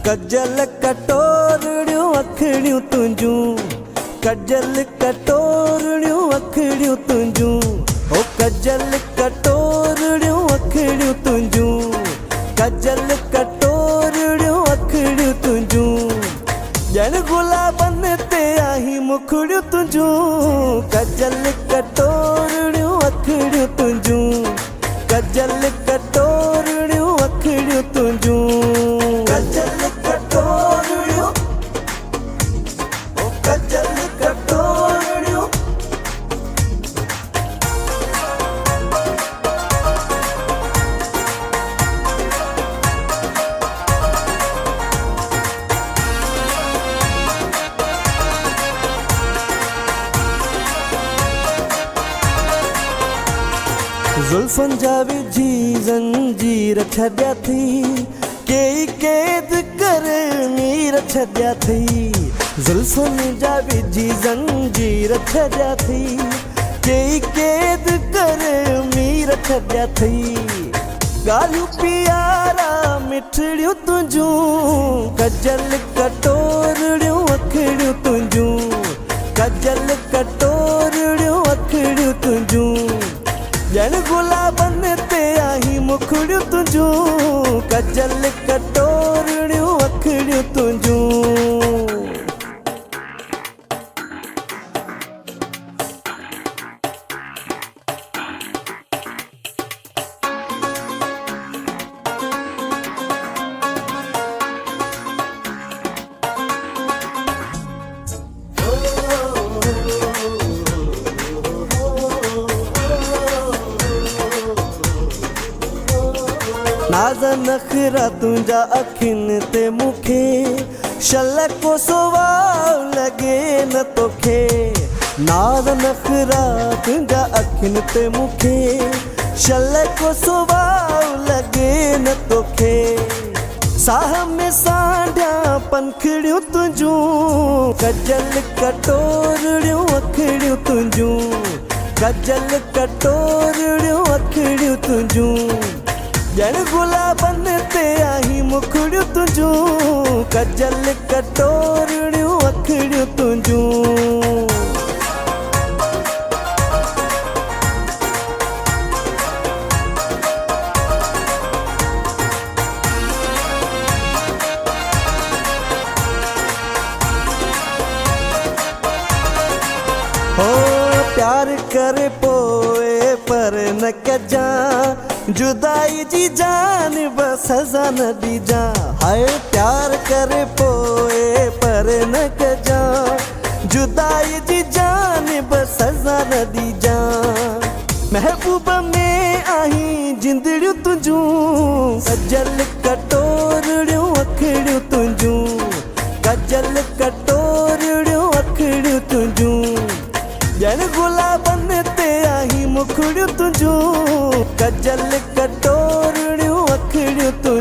Causal कटोरड़ियूं अखड़ियूं तुंहिंजूं, causal कटोरड़ियूं अखड़ियूं तुंहिंजूं, ओ causal कटोरड़ियूं अखड़ियूं तुंहिंजूं, causal कटोरड़ियूं अखड़ियूं तुंहिंजूं, ॼण गुलाबनि ते आहीं मुखड़ियूं तुंहिंजूं, कजल कटोरड़ियूं अखड़ियूं तुंहिंजूं, कजल कटोरड़ियूं अखड़ियूं तुंहिंजूं, कजल कटोरड़ियूं, ओ कजल कटोरड़ियूं। जुल्फन जा विझी ज़ंजीर छॾिया थी, केई कैद करे मीर छॾिया थी, जुल्फन जा विझी ज़ंजीर छॾिया थी, केई कैद करे मीर छॾिया थी, ॻाल्हियूं प्यारा मिठड़ियूं तुंहिंजूं, कजल कटोरड़ियूं अखड़ियूं तुंहिंजूं, कजल कटोरड़ियूं अखड़ियूं तुंहिंजूं, ॼण गुलाबनि ते आहीं मुखड़ियूं तुंहिंजूं, कजल कटोरड़ियूं अखड़ियूं तुंहिंजूं। नाज़ नखरा तुंहिंजा अखियुनि ते मूंखे, शलको सुवाउ लॻे न तोखे, नाज़ नखरा तुंहिंजा अखियुनि ते मूंखे, शलको सुवाउ लॻे न तोखे, साह में सांढिया पंखड़ियूं तुंहिंजूं, कजल कटोरड़ियूं अखड़ियूं तुंहिंजूं, कजल कटोरड़ियूं अखड़ियूं तुंहिंजूं, ॼण गुलाबनि ते आहीं मुखड़ियूं तुंहिंजूं, कजल कटोरड़ियूं अखड़ियूं तुंहिंजूं। हो प्यार करे पोए पर न कजां, जुदाई जी जान बस सज़ा न ॾिजां, हाय प्यार करे पोए पर न कजां, जुदाई जी जान बस सज़ा न ॾिजां, महबूब में आहीं जिंदड़ियूं तुंहिंजूं, कजल कटोरड़ियूं अखड़ियूं तुंहिंजूं, कजल कटोरड़ियूं अखड़ियूं तुंहिंजूं, ॼण गुलाबनि ते आहीं मुखड़ियूं तुंहिंजूं, कजल कटोरड़ियूं अखड़ियूं तुंहिंजूं।